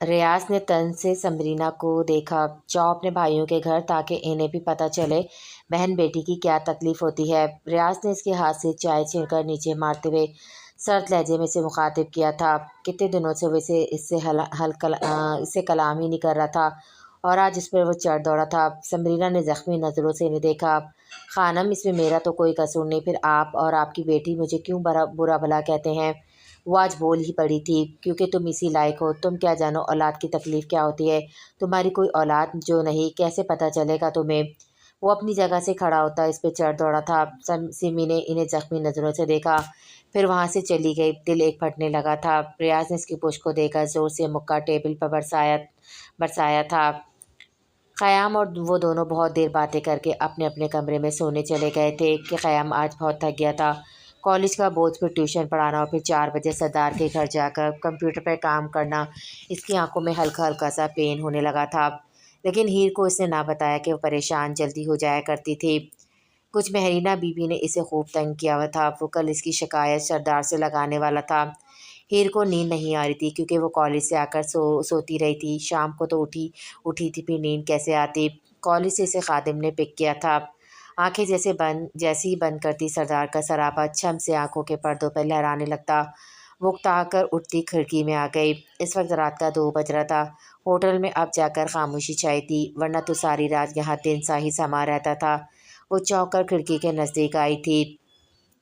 ریاض نے طنز سے سمرینہ کو دیکھا۔ جاؤ اپنے بھائیوں کے گھر تاکہ انہیں بھی پتہ چلے بہن بیٹی کی کیا تکلیف ہوتی ہے۔ ریاض نے اس کے ہاتھ سے چائے چھین کر نیچے مارتے ہوئے سرد لہجے میں اسے مخاطب کیا تھا۔ کتنے دنوں سے وہ اس سے کلام ہی نہیں کر رہا تھا اور آج اس پر وہ چڑھ دوڑا تھا۔ سمرینہ نے زخمی نظروں سے انہیں دیکھا۔ خانم، اس میں میرا تو کوئی قصور نہیں، پھر آپ اور آپ کی بیٹی مجھے کیوں برا بھلا کہتے ہیں؟ وہ آج بول ہی پڑی تھی۔ کیونکہ تم اسی لائق ہو۔ تم کیا جانو اولاد کی تکلیف کیا ہوتی ہے؟ تمہاری کوئی اولاد جو نہیں، کیسے پتہ چلے گا تمہیں؟ وہ اپنی جگہ سے کھڑا ہوتا اس پہ چڑھ دوڑا تھا۔ سمی نے انہیں زخمی نظروں سے دیکھا، پھر وہاں سے چلی گئی۔ دل ایک پھٹنے لگا تھا۔ ریاض نے اس کی پشت کو دیکھ کر زور سے مکہ ٹیبل پر برسایا تھا۔ خیام اور وہ دونوں بہت دیر باتیں کر کے اپنے اپنے کمرے میں سونے چلے گئے تھے کہ خیام آج بہت تھک گیا تھا۔ کالج کا بوجھ، پھر ٹیوشن پڑھانا اور پھر 4 بجے سردار کے گھر جا کر کمپیوٹر پر کام کرنا، اس کی آنکھوں میں ہلکا ہلکا سا پین ہونے لگا تھا۔ لیکن ہیر کو اس نے نہ بتایا کہ وہ پریشان جلدی ہو جایا کرتی تھی۔ کچھ مہرینہ بی بی نے اسے خوب تنگ کیا ہوا تھا۔ وہ کل اس کی شکایت سردار سے لگانے والا تھا۔ ہیر کو نیند نہیں آ رہی تھی کیونکہ وہ کالج سے آ کر سوتی رہی تھی۔ شام کو تو اٹھی تھی، پھر نیند کیسے آتی؟ کالج سے اسے خادم نے پک کیا تھا۔ آنکھیں جیسے ہی بند کرتی، سردار کا سراپا چھم سے آنکھوں کے پردوں پر لہرانے لگتا۔ وہ اکتا کر اٹھتی کھڑکی میں آ گئی۔ اس وقت رات کا 2 بج رہا تھا۔ ہوٹل میں اب جا کر خاموشی چھائی تھی، ورنہ تو ساری رات یہاں دن سا ہی سما رہتا تھا۔ وہ چونک کر کھڑکی کے نزدیک آئی تھی۔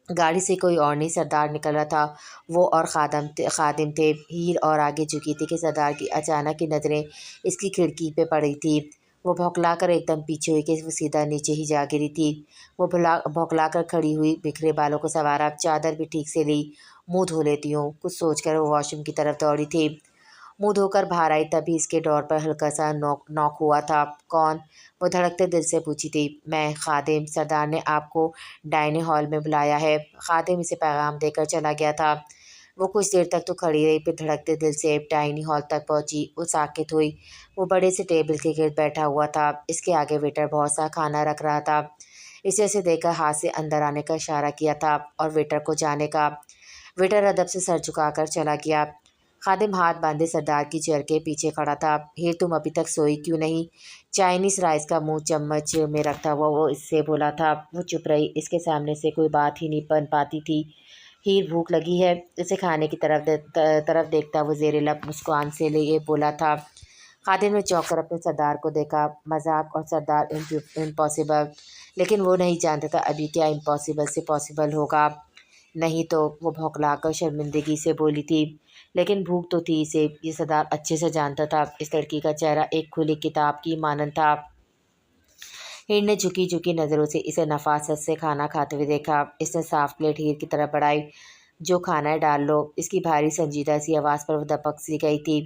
گاڑی سے کوئی اور نہیں، سردار نکل رہا تھا۔ وہ اور خادم تھے۔ ہیر اور آگے جھکی تھی کہ سردار کی اچانک کی نظریں اس کی کھڑکی پہ پڑی تھی۔ وہ بھوکلا کر ایک دم پیچھے ہوئی کہ وہ سیدھا نیچے ہی جا گری تھی۔ وہ بھوکلا کر کھڑی ہوئی، بکھرے بالوں کو سنوارا، چادر بھی ٹھیک سے لی۔ منہ دھو لیتی ہوں، کچھ سوچ کر وہ واش روم کی طرف دوڑی تھی۔ منہ دھو کر باہر آئی تبھی اس کے ڈور پر ہلکا سا نوک ہوا تھا۔ کون؟ وہ دھڑکتے دل سے پوچھی تھی۔ میں، خادم، سردار نے آپ کو ڈائننگ ہال میں بلایا ہے۔ خادم اسے پیغام دے کر چلا گیا تھا۔ وہ کچھ دیر تک تو کھڑی رہی، پھر دھڑکتے دل سے ڈائننگ ہال تک پہنچی۔ وہ ساکت ہوئی۔ وہ بڑے سے ٹیبل کے گرد بیٹھا ہوا تھا۔ اس کے آگے ویٹر بہت سا کھانا رکھ رہا تھا۔ اسے دیکھ کر ہاتھ سے اندر آنے کا اشارہ کیا تھا اور ویٹر کو جانے کا۔ ویٹر ادب سے سر جھکا کر چلا گیا۔ خادم ہاتھ باندھے سردار کی چیئر کے پیچھے کھڑا تھا۔ ہیر، تم ابھی تک سوئی کیوں نہیں؟ چائنیز رائس کا منہ چمچ میں رکھتا ہوا وہ اس سے بولا تھا۔ وہ چپ رہی۔ اس کے سامنے سے کوئی بات ہی نہیں بن پاتی تھی۔ ہیر، بھوک لگی ہے؟ اسے کھانے کی طرف دیکھتا وہ زیر لب مسکان سے یہ بولا تھا۔ خادم نے چونک کر اپنے سردار کو دیکھا۔ مذاق اور سردار امپاسبل، لیکن وہ نہیں جانتا تھا ابھی کیا امپاسبل سے پاسبل ہوگا۔ نہیں تو، وہ بھوکلا کر شرمندگی سے بولی تھی۔ لیکن بھوک تو تھی اسے، یہ سردار اچھے سے جانتا تھا۔ اس لڑکی کا چہرہ ایک کھلی کتاب کی مانند تھا۔ ہیر نے جھکی نظروں سے اسے نفاست سے کھانا کھاتے ہوئے دیکھا۔ اس نے صاف پلیٹ ہیر کی طرف بڑھائی۔ جو کھانا ہے ڈال لو۔ اس کی بھاری سنجیدہ سی آواز پر وہ دبک سی گئی تھی۔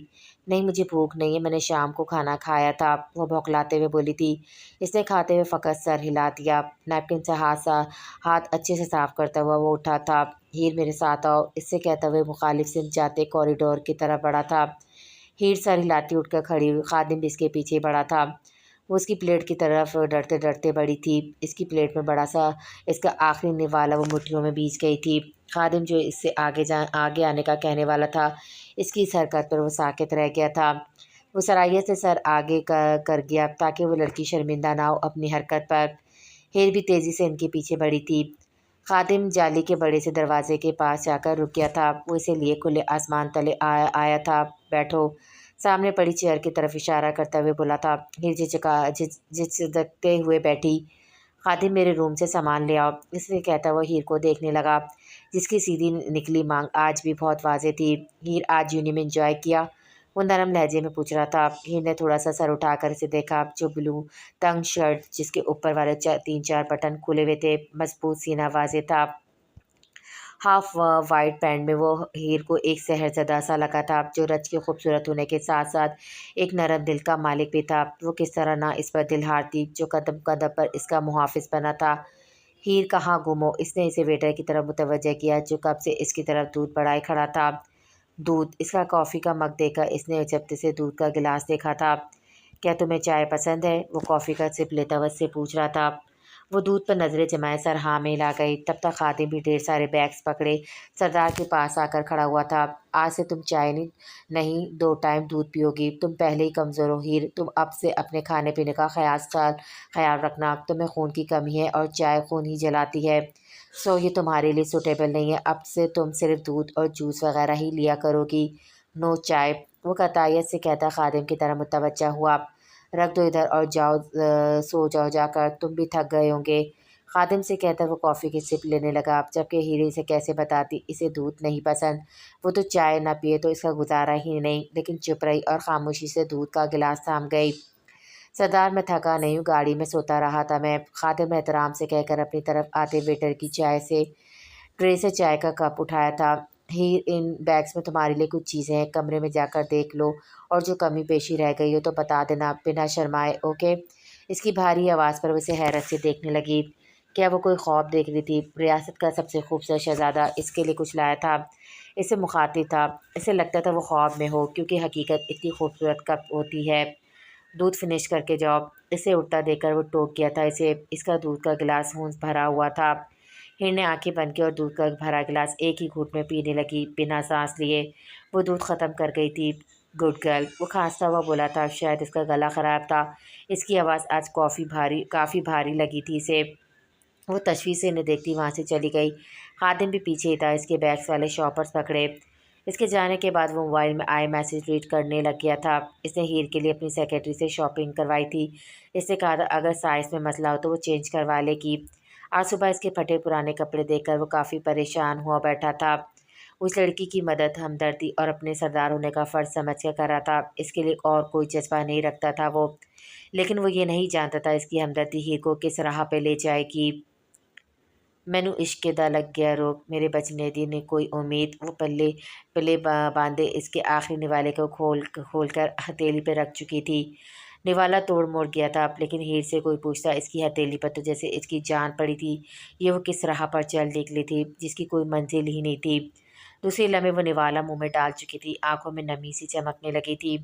نہیں، مجھے بھوک نہیں ہے، میں نے شام کو کھانا کھایا تھا، وہ بھوکلاتے ہوئے بولی تھی۔ اس نے کھاتے ہوئے فقط سر ہلا دیا۔ نیپکن سے ہاتھ اچھے سے صاف کرتا ہوا وہ اٹھا تھا۔ ہیر، میرے ساتھ آؤ، اس سے کہتا ہوئے مخالف سمت جاتے کوریڈور کی طرف بڑھا تھا۔ ہیر سر ہلاتی اٹھ کر کھڑی ہوئی۔ خادم بھی اس کے پیچھے بڑھا تھا۔ وہ اس کی پلیٹ کی طرف ڈرتے بڑھی تھی۔ اس کی پلیٹ میں بڑا سا اس کا آخری نوالا وہ مٹھیوں میں بیچ گئی تھی۔ خادم، جو اس سے آگے آنے کا کہنے والا تھا، اس کی اس حرکت پر وہ ساکت رہ گیا تھا۔ وہ سرائیت سے سر آگے کر گیا تاکہ وہ لڑکی شرمندہ نہ ہو اپنی حرکت پر۔ ہیر بھی تیزی سے ان کے پیچھے بڑھی تھی۔ خادم جالی کے بڑے سے دروازے کے پاس جا کر رک گیا تھا۔ وہ اسے لیے کھلے آسمان تلے آیا تھا۔ بیٹھو۔ سامنے پڑی چیئر کی طرف اشارہ کرتے ہوئے بولا تھا۔ ہیر جھجکتے ہوئے بیٹھی۔ خادم، میرے روم سے سامان لے آؤ، اس نے کہتا وہ ہیر کو دیکھنے لگا، جس کی سیدھی نکلی مانگ آج بھی بہت واضح تھی۔ ہیر، آج یونی میں انجوائے کیا؟ وہ نرم لہجے میں پوچھ رہا تھا۔ ہیر نے تھوڑا سا سر اٹھا کر اسے دیکھا۔ جو بلو تنگ شرٹ، جس کے اوپر والے 3-4 بٹن کھلے ہوئے تھے، مضبوط سینہ واضح تھا۔ ہاف وائٹ پینٹ میں وہ ہیر کو ایک سحر زدہ سا لگا تھا، جو رچ کے خوبصورت ہونے کے ساتھ ساتھ ایک نرم دل کا مالک بھی تھا۔ وہ کس طرح نہ اس پر دل ہارتی جو قدم قدم پر اس کا محافظ بنا تھا۔ ہیر، کہاں گم ہو؟ اس نے اسے ویٹر کی طرف متوجہ کیا جو کپ سے اس کی طرف دودھ بڑھائے کھڑا تھا۔ دودھ؟ اس کا کافی کا مگ دیکھ کر اس نے چپتے سے دودھ کا گلاس دیکھا تھا۔ کیا تمہیں چائے پسند ہے؟ وہ کافی کا سپ لیتا ہوا اس سے پوچھ رہا تھا۔ وہ دودھ پر نظریں جمائے سر ہاں میں لا گئی۔ تب تک خادم بھی ڈھیر سارے بیگس پکڑے سردار کے پاس آ کر کھڑا ہوا تھا۔ آج سے تم چائے نہیں 2 ٹائم دودھ پیو گی، تم پہلے ہی کمزور ہو ہیر، تم اب سے اپنے کھانے پینے کا خیال رکھنا، تمہیں خون کی کمی ہے اور چائے خون ہی جلاتی ہے، سو یہ تمہارے لیے سوٹیبل نہیں ہے، اب سے تم صرف دودھ اور جوس وغیرہ ہی لیا کرو گی، نو چائے۔ وہ قطعیت سے کہتا خادم کی طرح متوجہ ہوا۔ رکھ دو ادھر اور جاؤ، سو جاؤ جا کر، تم بھی تھک گئے ہوں گے۔ خادم سے کہتا وہ کافی کی سپ لینے لگا، جبکہ ہیرے اسے کیسے بتاتی اسے دودھ نہیں پسند، وہ تو چائے نہ پیے تو اس کا گزارا ہی نہیں، لیکن چپ رہی اور خاموشی سے دودھ کا گلاس تھام گئی۔ سردار میں تھکا نہیں ہوں، گاڑی میں سوتا رہا تھا میں، خادم نے احترام سے کہہ کر اپنی طرف آتے ویٹر کی ٹرے سے چائے کا کپ اٹھایا تھا۔ ہیر ان بیگس میں تمہارے لیے کچھ چیزیں ہیں، کمرے میں جا کر دیکھ لو اور جو کمی بیشی رہ گئی ہو تو بتا دینا، بنا شرمائے، اوکے؟ اس کی بھاری آواز پر وہ اسے حیرت سے دیکھنے لگی۔ کیا وہ کوئی خواب دیکھ رہی تھی؟ ریاست کا سب سے خوبصورت شہزادہ اس کے لیے کچھ لایا تھا، اسے مخاطب تھا، اسے لگتا تھا وہ خواب میں ہو، کیونکہ حقیقت اتنی خوبصورت کب ہوتی ہے۔ دودھ فنش کر کے جاؤ۔ اسے اٹھتا دیکھ کر وہ ٹوک گیا تھا اس کا دودھ کا گلاس ہونس بھرا ہوا تھا۔ ہیر نے آنکھیں بند کی اور دودھ کا بھرا گلاس ایک ہی گھونٹ میں پینے لگی بنا سانس لیے۔ وہ دودھ ختم کر گئی تھی۔ گڈ گرل، وہ کھانستا ہوا بولا تھا، شاید اس کا گلا خراب تھا، اس کی آواز آج کافی بھاری لگی تھی اسے۔ وہ تشویش سے انہیں دیکھتی وہاں سے چلی گئی۔ خادم بھی پیچھے ہی تھا، اس کے بیگس والے شاپرز پکڑے۔ اس کے جانے کے بعد وہ موبائل میں آئے میسج ریڈ کرنے لگ گیا تھا۔ اس نے ہیر کے لیے اپنی سیکرٹری سے شاپنگ کروائی تھی، اس نے کہا تھا اگر سائز میں مسئلہ ہو تو وہ چینج کروا لے گی۔ آج صبح اس کے پھٹے پرانے کپڑے دیکھ کر وہ کافی پریشان ہوا بیٹھا تھا۔ اس لڑکی کی مدد ہمدردی اور اپنے سردار ہونے کا فرض سمجھ کر کر رہا تھا، اس کے لیے اور کوئی جذبہ نہیں رکھتا تھا وہ، لیکن وہ یہ نہیں جانتا تھا اس کی ہمدردی ہیر کو کس راہ پہ لے جائے گی۔ مینوں عشق دا لگ گیا روگ، میرے بچنے دی نے کوئی امید، وہ پلے باندھے اس کے آخری نوالے کو کھول کر ہتھیلی پہ رکھ چکی تھی۔ نوالا توڑ موڑ گیا تھا، لیکن ہیر سے کوئی پوچھتا اس کی ہتھیلی پر تو جیسے اس کی جان پڑی تھی، یہ وہ کس راہ پر چل نکلی تھی جس کی کوئی منزل ہی نہیں تھی۔ دوسرے لمحے وہ نوالا منہ میں ڈال چکی تھی، آنکھوں میں نمی سی چمکنے لگی تھی۔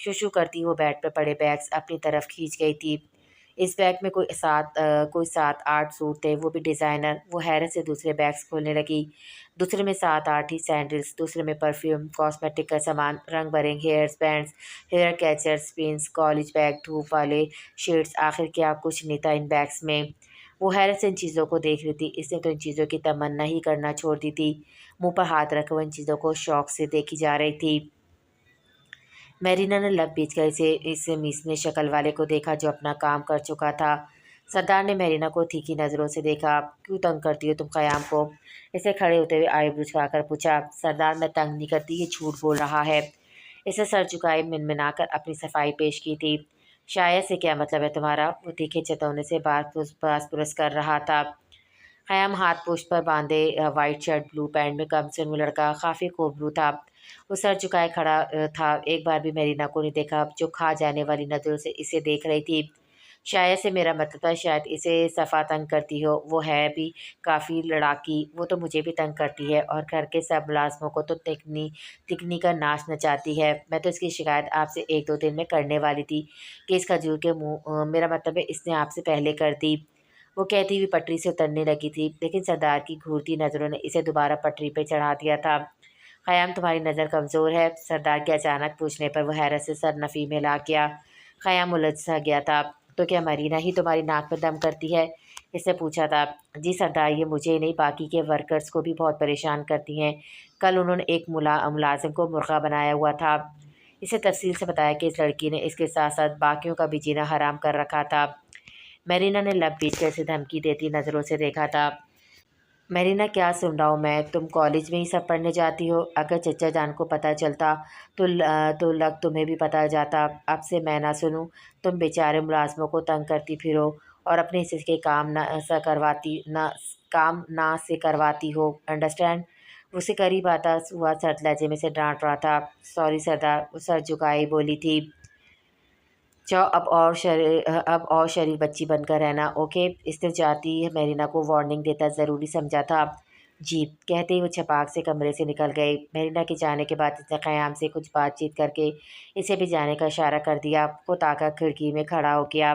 شو کرتی وہ بیڈ پہ پڑے بیگس اپنی طرف کھینچ گئی تھی۔ اس بیگ میں کوئی 7-8 سوٹ تھے، وہ بھی ڈیزائنر۔ وہ حیرت سے دوسرے بیگس کھولنے لگی، دوسرے میں 7-8 ہی سینڈلز، دوسرے میں پرفیوم، کاسمیٹک کا سامان، رنگ برنگ ہیئر بینڈز، ہیئر کیچرز، پنس، کالج بیگ، دھوپ والے شیڈز، آخر کیا کچھ نہیں تھا ان بیگس میں۔ وہ حیرت سے ان چیزوں کو دیکھ رہی تھی، اس نے تو ان چیزوں کی تمنا ہی کرنا چھوڑ دی تھی۔ منہ پر ہاتھ رکھ وہ ان چیزوں کو شوق سے دیکھی جا رہی تھی۔ میرینا نے لب بیچ کر اس میسنے شکل والے کو دیکھا جو اپنا کام کر چکا تھا۔ سردار نے میرینا کو تیکھی نظروں سے دیکھا۔ کیوں تنگ کرتی ہو تم قیام کو؟ اسے کھڑے ہوتے ہوئے آئی برو جھکا کر پوچھا۔ سردار میں تنگ نہیں کرتی، یہ جھوٹ بول رہا ہے۔ اسے سر جھکائے منمنا کر اپنی صفائی پیش کی تھی۔ شاید سے کیا مطلب ہے تمہارا؟ وہ تیکھے چتونے سے باس پرس کر رہا تھا۔ خیام ہاتھ پشت پر باندھے، وائٹ شرٹ بلو پینٹ میں کم سن وہ لڑکا کافی خوبرو تھا۔ وہ سر جھکائے کھڑا تھا، ایک بار بھی میرینا کو نہیں دیکھا جو کھا جانے والی نظروں سے اسے دیکھ رہی تھی۔ شاید سے میرا مطلب تھا شاید اسے صفا تنگ کرتی ہو، وہ ہے بھی کافی لڑاکی، وہ تو مجھے بھی تنگ کرتی ہے اور گھر کے سب ملازموں کو تو تکنی کا ناچ نچاتی ہے۔ میں تو اس کی شکایت آپ سے 1-2 دن میں کرنے والی تھی کہ اس کھجور کے منہ، میرا مطلب ہے اس نے آپ سے پہلے کر دی۔ وہ کہتی ہوئی پٹری سے اترنے لگی تھی، لیکن سردار کی گھورتی نظروں نے اسے دوبارہ پٹری پہ چڑھا دیا تھا۔ خیام تمہاری نظر کمزور ہے؟ سردار کے اچانک پوچھنے پر وہ حیرت سے سر نفی میں لا گیا۔ خیام الجھ سا گیا تھا۔ تو کیا میرینا ہی تمہاری ناک میں دم کرتی ہے؟ اس نے پوچھا تھا۔ جی سردار، یہ مجھے نہیں باقی کے ورکرز کو بھی بہت پریشان کرتی ہیں، کل انہوں نے ایک ملازم کو مرغا بنایا ہوا تھا۔ اسے تفصیل سے بتایا کہ اس لڑکی نے اس کے ساتھ ساتھ باقیوں کا بھی جینا حرام کر رکھا تھا۔ میرینا نے لب بیچ کر اسے دھمکی دیتی نظروں سے دیکھا تھا۔ میرینا کیا سن رہا ہوں میں، تم کالج میں ہی سب پڑھنے جاتی ہو، اگر چچا جان کو پتہ چلتا تو لگ تمہیں بھی پتہ جاتا۔ اب سے میں نہ سنوں، تم بیچارے ملازموں کو تنگ کرتی پھرو اور اپنے حصے کے کام نہ سے کرواتی ہو، انڈرسٹینڈ؟ اسے قریب آتا ہوا سرد لہجے میں سے ڈانٹ رہا تھا۔ سوری سردار، وہ سر جھکائے بولی تھی۔ جاؤ اب اور شریف بچی بن کر رہنا، اوکے؟ اس نے جاتی میرینا کو وارننگ دیتا ضروری سمجھا تھا۔ جی، کہتے ہی وہ چھپاک سے کمرے سے نکل گئی۔ میرینا کے جانے کے بعد اس نے خیام سے کچھ بات چیت کر کے اسے بھی جانے کا اشارہ کر دیا۔ وہ تاکہ کھڑکی میں کھڑا ہو گیا۔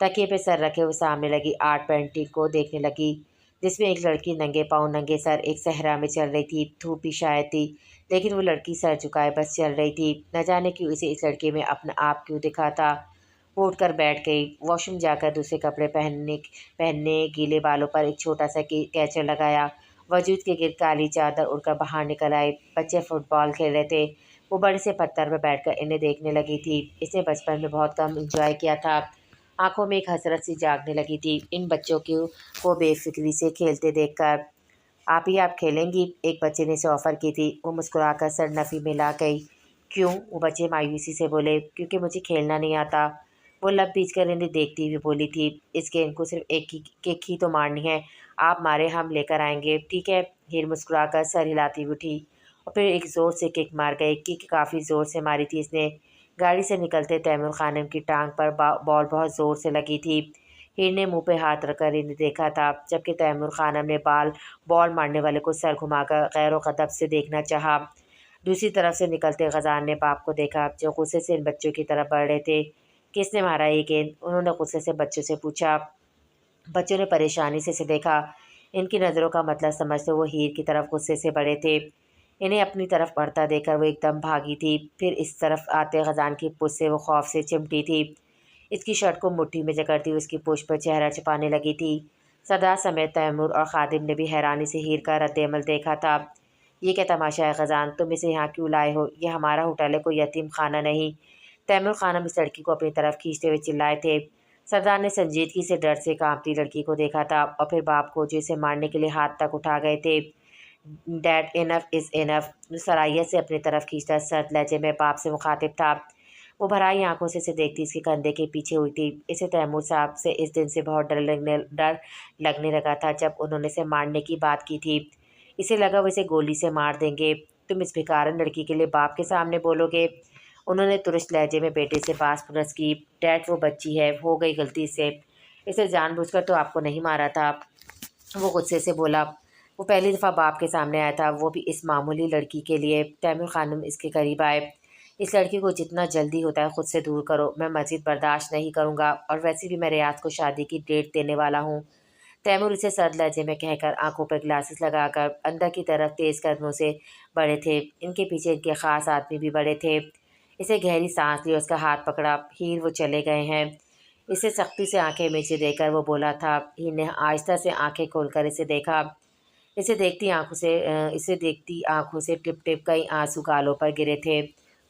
تکیے پہ سر رکھے وہ سامنے لگی آرٹ پینٹنگ کو دیکھنے لگی، جس میں ایک لڑکی ننگے پاؤں ننگے سر ایک صحرا میں چل رہی تھی۔ دھوپ بھی شاید تھی، لیکن وہ لڑکی سر جھکائے بس چل رہی تھی۔ نہ جانے کیوں اسے اس لڑکی میں اپنا آپ کیوں دکھا تھا۔ وہ اٹھ کر بیٹھ گئی، واش روم جا کر دوسرے کپڑے پہننے گیلے بالوں پر ایک چھوٹا سا کیچر لگایا، وجود کے گرد کالی چادر اڑ کر باہر نکل آئی۔ بچے فٹ بال کھیل رہے تھے، وہ بڑے سے پتھر پر بیٹھ کر انہیں دیکھنے لگی تھی۔ اس نے بچپن میں بہت کم انجوائے کیا تھا۔ آنکھوں میں ایک حسرت سی جاگنے لگی تھی ان بچوں کو بے فکری سے کھیلتے دیکھ کر۔ آپ کھیلیں گی؟ ایک بچے نے اسے آفر کی تھی۔ وہ مسکرا کر سر نفی میں لا گئی۔ کیوں؟ وہ بچے مایوسی سے بولے۔ کیونکہ مجھے کھیلنا نہیں آتا، وہ لب بیچ کر انہیں دیکھتی ہوئی بولی تھی۔ اس گیند کو صرف ایک کک ہی تو مارنی ہے، آپ مارے ہم لے کر آئیں گے، ٹھیک ہے؟ ہیر مسکرا کر سر ہلاتی ہوئی اٹھی اور پھر ایک زور سے کک مار گئی۔ کک کافی زور سے ماری تھی اس نے۔ گاڑی سے نکلتے تیمور خانم کی ٹانگ پر بال بہت زور سے لگی تھی۔ ہیر نے منہ پہ ہاتھ رکھ کر انہیں دیکھا تھا، جبکہ تیمور خانم نے بال مارنے والے کو سر گھما کر غیر و غضب سے دیکھنا چاہا۔ دوسری طرف سے نکلتے غزال نے باپ کو دیکھا جو غصے سے ان بچوں کی طرف بڑھ رہے تھے۔ کس نے مارا یہ گیند؟ انہوں نے غصے سے بچوں سے پوچھا۔ بچوں نے پریشانی سے اسے دیکھا۔ ان کی نظروں کا مطلب سمجھتے وہ ہیر کی طرف غصے سے بڑھے تھے۔ انہیں اپنی طرف بڑھتا دیکھ کر وہ ایک دم بھاگی تھی، پھر اس طرف آتے غزال کی پشت سے وہ خوف سے چمٹی تھی۔ اس کی شرٹ کو مٹھی میں جکڑتی اس کی پشت پر چہرہ چھپانے لگی تھی۔ سردار سمیت تیمور اور خادم نے بھی حیرانی سے ہیر کا رد عمل دیکھا تھا۔ یہ کیا تماشا ہے غزال؟ تم اسے یہاں کیوں لائے ہو؟ یہ ہمارا ہوٹل ہے، کوئی یتیم خانہ نہیں۔ تیمور خانم اس لڑکی کو اپنی طرف کھینچتے ہوئے چلائے تھے۔ سردار نے سنجیدگی سے ڈر سے کانپتی لڑکی کو دیکھا تھا اور پھر باپ کو جو اسے مارنے کے لیے ہاتھ تک اٹھا گئے تھے۔ ڈیڈ انف از انف، جو صلاحیت سے اپنی طرف کھینچتا سرد لہجے میں باپ سے مخاطب تھا۔ وہ بھرائی آنکھوں سے اسے دیکھتی اس کے کندھے کے پیچھے ہوئی تھی۔ اسے تیمور صاحب سے اس دن سے بہت ڈر لگنے لگا تھا جب انہوں نے اسے مارنے کی بات کی تھی۔ اسے لگا وہ اسے گولی سے مار دیں گے۔ تم اس بھکارن لڑکی کے لیے باپ کے سامنے بولو گے؟ انہوں نے ترش لہجے میں بیٹے سے باس پرس کی۔ ڈیڈ وہ بچی ہے، ہو گئی غلطی سے، اسے جان بوجھ کر تو آپ کو نہیں مارا تھا، وہ غصے سے بولا۔ وہ پہلی دفعہ باپ کے سامنے آیا تھا، وہ بھی اس معمولی لڑکی کے لیے۔ تیمور خانم اس کے قریب آئے۔ اس لڑکی کو جتنا جلدی ہوتا ہے خود سے دور کرو، میں مزید برداشت نہیں کروں گا، اور ویسے بھی میں ریاض کو شادی کی ڈیٹ دینے والا ہوں۔ تیمور اسے سرد لہجے میں کہہ کر آنکھوں پر گلاسز لگا کر اندر کی طرف تیز قدموں سے بڑھے تھے۔ ان کے پیچھے ان کے خاص آدمی بھی بڑھے تھے۔ اسے گہری سانس لی اور اس کا ہاتھ پکڑا۔ ہیر وہ چلے گئے ہیں؟ اسے سختی سے آنکھیں میچے دے کر وہ بولا تھا۔ ہیر نے آہستہ سے آنکھیں کھول کر اسے دیکھا۔ اسے دیکھتی آنکھوں سے ٹپ ٹپ کئی آنسو گالوں پر گرے تھے۔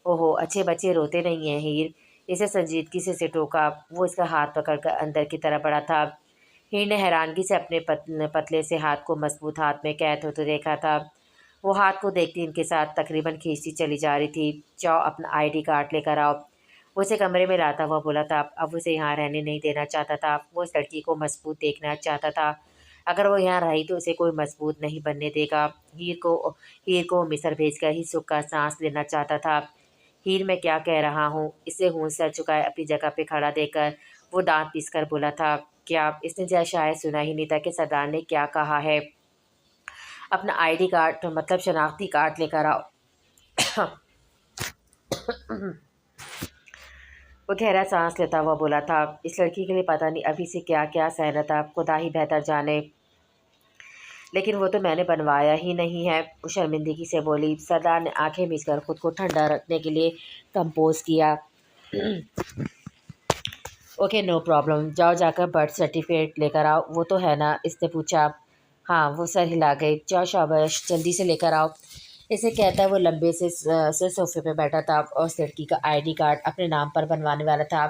اوہو، اچھے بچے روتے نہیں ہیں ہیر، اسے سنجیدگی سے اسے ٹوکا۔ وہ اس کا ہاتھ پکڑ کر اندر کی طرف بڑھا تھا۔ ہیر نے حیرانگی سے اپنے پتلے سے ہاتھ کو مضبوط ہاتھ میں قید ہوتے دیکھا تھا۔ وہ ہاتھ کو دیکھتی ان کے ساتھ تقریباً کھینچتی چلی جا رہی تھی۔ جاؤ اپنا ID کارڈ لے کر آؤ۔ وہ اسے کمرے میں لاتا ہوا بولا تھا۔ اب وہ اسے یہاں رہنے نہیں دینا چاہتا تھا، وہ اس لڑکی کو مضبوط دیکھنا چاہتا تھا۔ اگر وہ یہاں رہی تو اسے کوئی مضبوط نہیں بننے دے گا۔ ہیر کو مصر بھیج کر ہی سکھ کا سانس لینا چاہتا تھا۔ ہیر میں کیا کہہ رہا ہوں؟ اسے ہوں سر چکائے اپنی جگہ پہ کھڑا دیکھ کر وہ دانت پیس کر بولا تھا۔ کیا؟ اس نے شاید سنا ہی نہیں تھا کہ سردار نے کیا کہا ہے۔ اپنا ID کارڈ مطلب شناختی کارڈ لے کر آؤ۔ وہ گہرا سانس لیتا ہوا بولا تھا۔ اس لڑکی کے لیے پتہ نہیں ابھی سے کیا کیا سہنا تھا، خدا ہی بہتر جانے، لیکن وہ تو میں نے بنوایا ہی نہیں ہے، وہ شرمندگی سے بولی۔ سردار نے آنکھیں میچ کر خود کو ٹھنڈا رکھنے کے لیے کمپوز کیا۔ اوکے نو پرابلم، جاؤ جا کر برتھ سرٹیفکیٹ لے کر آؤ۔ وہ تو ہے نا؟ اس نے پوچھا۔ ہاں، وہ سر ہلا گئی۔ جاؤ شاباش، جلدی سے لے کر آؤ۔ اسے کہتا وہ لمبے سے صوفے پہ بیٹھا تھا اور اس لڑکی کا ID کارڈ اپنے نام پر بنوانے والا تھا۔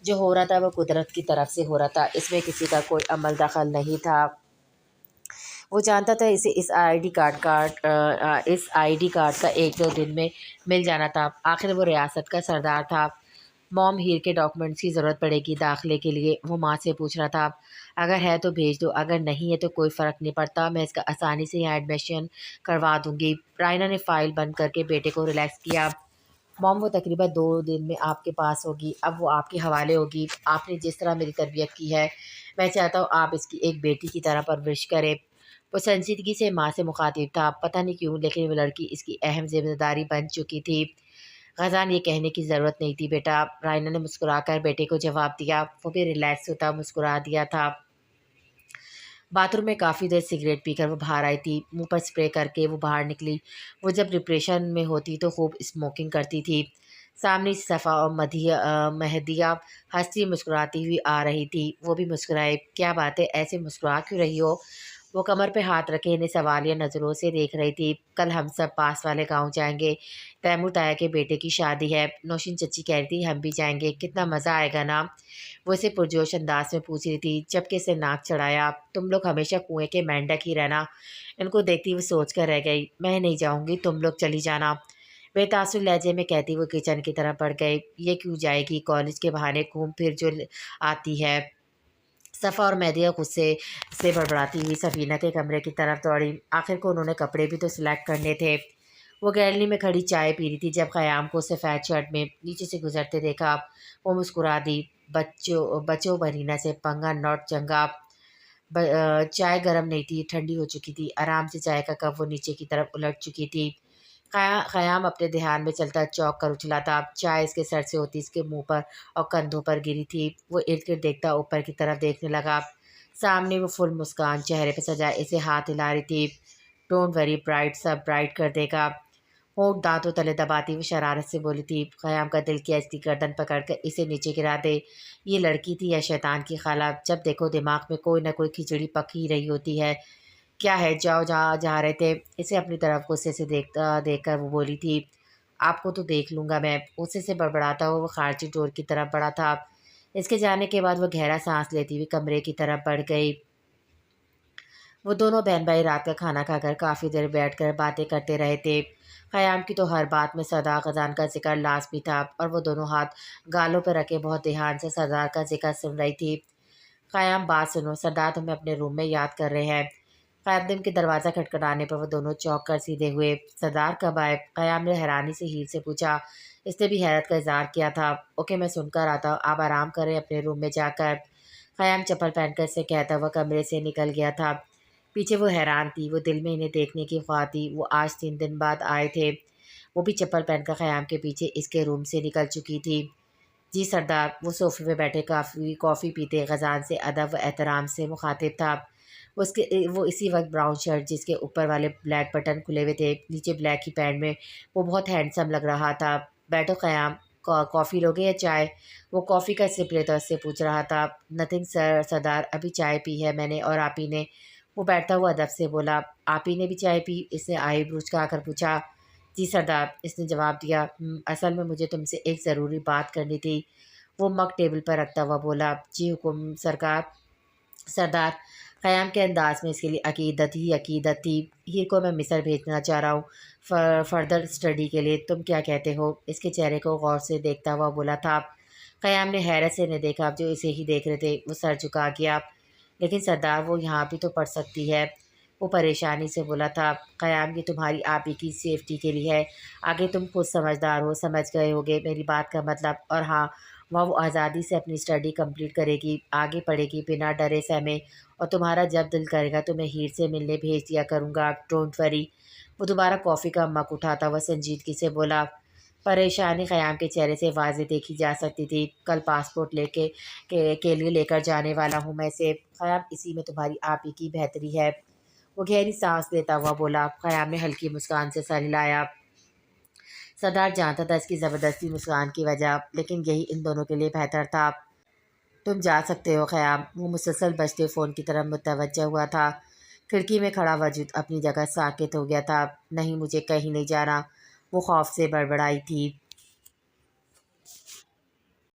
جو ہو رہا تھا وہ قدرت کی طرف سے ہو رہا تھا، اس میں کسی کا کوئی عمل دخل نہیں تھا۔ وہ جانتا تھا اسے اس ID کارڈ کا ایک دو دن میں مل جانا تھا۔ آخر وہ ریاست کا سردار تھا۔ موم ہیر کے ڈاکومنٹس کی ضرورت پڑے گی داخلے کے لیے، وہ ماں سے پوچھ رہا تھا۔ اگر ہے تو بھیج دو، اگر نہیں ہے تو کوئی فرق نہیں پڑتا، میں اس کا آسانی سے یہاں ایڈمیشن کروا دوں گی۔ رائنا نے فائل بند کر کے بیٹے کو ریلیکس کیا۔ موم، وہ تقریباً 2 دن میں آپ کے پاس ہوگی، اب وہ آپ کے حوالے ہوگی۔ آپ نے جس طرح میری تربیت کی ہے میں چاہتا ہوں آپ اس کی ایک بیٹی کی طرح پرورش کریں۔ وہ سنجیدگی سے ماں سے مخاطب تھا۔ پتہ نہیں کیوں لیکن وہ لڑکی اس کی اہم ذمہ داری بن چکی تھی۔ غزان یہ کہنے کی ضرورت نہیں تھی بیٹا، رائنا نے مسکرا کر بیٹے کو جواب دیا۔ وہ بھی ریلیکس ہوتا مسکرا دیا تھا۔ باتھ روم میں کافی دیر سگریٹ پی کر وہ باہر آئی تھی، منہ پر اسپرے کر کے وہ باہر نکلی۔ وہ جب ڈپریشن میں ہوتی تو خوب اسموکنگ کرتی تھی۔ سامنے سے صفا اور مہدیہ ہنستی مسکراتی ہوئی آ رہی تھی۔ وہ بھی مسکرائے۔ کیا بات ہے، ایسے مسکرا کیوں رہی ہو؟ وہ کمر پہ ہاتھ رکھے انہیں سوالیہ نظروں سے دیکھ رہی تھی۔ کل ہم سب پاس والے گاؤں جائیں گے، تیمور تایا کے بیٹے کی شادی ہے، نوشین چچی کہہ رہی تھی ہم بھی جائیں گے، کتنا مزہ آئے گا نا؟ وہ اسے پرجوش انداز میں پوچھ رہی تھی، جبکہ اسے ناک چڑھایا۔ تم لوگ ہمیشہ کنویں کے مینڈک ہی رہنا۔ ان کو دیکھتی وہ سوچ کر رہ گئی، میں نہیں جاؤں گی، تم لوگ چلی جانا، بے تاثر لہجے میں کہتی وہ کچن کی طرف بڑھ گئی۔ یہ کیوں جائے گی، کالج کے بہانے گھوم پھر جو آتی ہے۔ صفا اور مہدیہ غصے سے بڑبڑاتی ہوئی سفینہ کے کمرے کی طرف دوڑی۔ آخر کو انہوں نے کپڑے بھی تو سلیکٹ کرنے تھے۔ وہ گیلری میں کھڑی چائے پی رہی تھی جب قیام کو سفید شرٹ میں نیچے سے گزرتے دیکھا۔ وہ مسکرا دی، بچوں برینا سے پنگا نوٹ چنگا۔ چائے گرم نہیں تھی، ٹھنڈی ہو چکی تھی۔ آرام سے چائے کا کپ وہ نیچے کی طرف الٹ چکی تھی۔ قیام اپنے دھیان میں چلتا چوک کر اچھلا تھا۔ چائے اس کے سر سے ہوتی اس کے منہ پر اور کندھوں پر گری تھی۔ وہ ارد گرد دیکھتا اوپر کی طرف دیکھنے لگا۔ سامنے وہ فل مسکان چہرے پہ سجائے اسے ہاتھ ہلا رہی تھی۔ Don't worry bright, sub bright کر دے گا۔ ہونٹ دانتوں تلے دباتی وہ شرارت سے بولی تھی۔ قیام کا دل کیا اس کی گردن پکڑ کر اسے نیچے گرا دے۔ یہ لڑکی تھی یا شیطان کی خالہ؟ جب دیکھو دماغ میں کوئی نہ کوئی کھچڑی پک ہی رہی ہوتی ہے۔ کیا ہے، جاؤ جہاں جا رہے تھے؟ اسے اپنی طرف غصے سے دیکھ کر وہ بولی تھی، آپ کو تو دیکھ لوں گا میں۔ غصے سے بڑبڑاتا ہوا وہ خارجی ڈور کی طرف بڑھا تھا۔ اس کے جانے کے بعد وہ گہرا سانس لیتی ہوئی کمرے کی طرف بڑھ گئی۔ وہ دونوں بہن بھائی رات کا کھانا کھا کر کافی دیر بیٹھ کر باتیں کرتے رہے تھے۔ قیام کی تو ہر بات میں سردار غزان کا ذکر لازمی تھا اور وہ دونوں ہاتھ گالوں پہ رکھے بہت دھیان سے سردار کا ذکر سن رہی تھی۔ قیام بات سنو، سردار تمہیں اپنے روم میں یاد کر رہے ہیں۔ خادم کے دروازہ کھٹکھٹانے پر وہ دونوں چونک کر سیدھے ہوئے۔ سردار کب آئے؟ قیام نے حیرانی سے ہیل سے پوچھا۔ اس نے بھی حیرت کا اظہار کیا تھا۔ اوکے میں سن کر آتا ہوں، آپ آرام کریں اپنے روم میں جا کر۔ قیام چپل پہن کر اسے کہتا ہوا کمرے سے نکل گیا تھا۔ پیچھے وہ حیران تھی، وہ دل میں انہیں دیکھنے کی خواہاں تھی۔ وہ آج 3 دن بعد آئے تھے۔ وہ بھی چپل پہن کر قیام کے پیچھے اس کے روم سے نکل چکی تھی۔ جی سردار، وہ صوفے پہ بیٹھے کافی پیتے غزان سے ادب و احترام سے مخاطب تھا۔ وہ اسی وقت براؤن شرٹ جس کے اوپر والے بلیک بٹن کھلے ہوئے تھے، نیچے بلیک ہی پینٹ میں وہ بہت ہینڈسم لگ رہا تھا۔ بیٹھو قیام، کافی لوگے یا چائے؟ وہ کافی کا سپ لیتا اس سے پوچھ رہا تھا۔ نتھنگ سردار، ابھی چائے پی ہے میں نے اور آپ ہی نے۔ وہ بیٹھتا ہوا ادب سے بولا، آپ ہی نے بھی چائے پی؟ اس نے آئی بروچ کا کر پوچھا۔ جی سردار، اس نے جواب دیا۔ اصل میں مجھے تم سے ایک ضروری بات کرنی تھی۔ وہ مگ ٹیبل پر رکھتا ہوا بولا، جی حکم سردار۔ قیام کے انداز میں اس کے لیے عقیدت تھی۔ ہیر کو میں مصر بھیجنا چاہ رہا ہوں فردر اسٹڈی کے لیے، تم کیا کہتے ہو؟ اس کے چہرے کو غور سے دیکھتا ہوا بولا تھا۔ قیام نے حیرت سے انہیں دیکھا، جو اسے ہی دیکھ رہے تھے۔ وہ سر جھکا گیا۔ لیکن سردار وہ یہاں بھی تو پڑھ سکتی ہے، وہ پریشانی سے بولا تھا۔ قیام یہ تمہاری آپ ہی کی سیفٹی کے لیے ہے، آگے تم خود سمجھدار ہو، سمجھ گئے ہوگے میری بات کا مطلب۔ اور ہاں، وہاں وہ آزادی سے اپنی اسٹڈی کمپلیٹ کرے گی، آگے پڑھے گی بنا ڈرے سہمے، اور تمہارا جب دل کرے گا تو میں ہیر سے ملنے بھیج دیا کروں گا، ڈونٹ وری۔ وہ دوبارہ کافی کا مگ اٹھاتا ہوا سنجیدگی سے بولا۔ پریشانی قیام کے چہرے سے واضح دیکھی جا سکتی تھی۔ کل پاسپورٹ کے لیے لے کر جانے والا ہوں میں اسے۔ قیام اسی میں تمہاری آپ ہی کی بہتری ہے، وہ گہری سانس لیتا ہوا بولا۔ قیام نے ہلکی مسکان سے سر ہلایا۔ سردار جانتا تھا اس کی زبردستی مسکان کی وجہ، لیکن یہی ان دونوں کے لیے بہتر تھا۔ تم جا سکتے ہو قیام۔ وہ مسلسل بجتے فون کی طرف متوجہ ہوا تھا۔ کھڑکی میں کھڑا وجود اپنی جگہ ساکت ہو گیا تھا۔ نہیں، مجھے کہیں نہیں جانا، وہ خوف سے بڑبڑائی تھی۔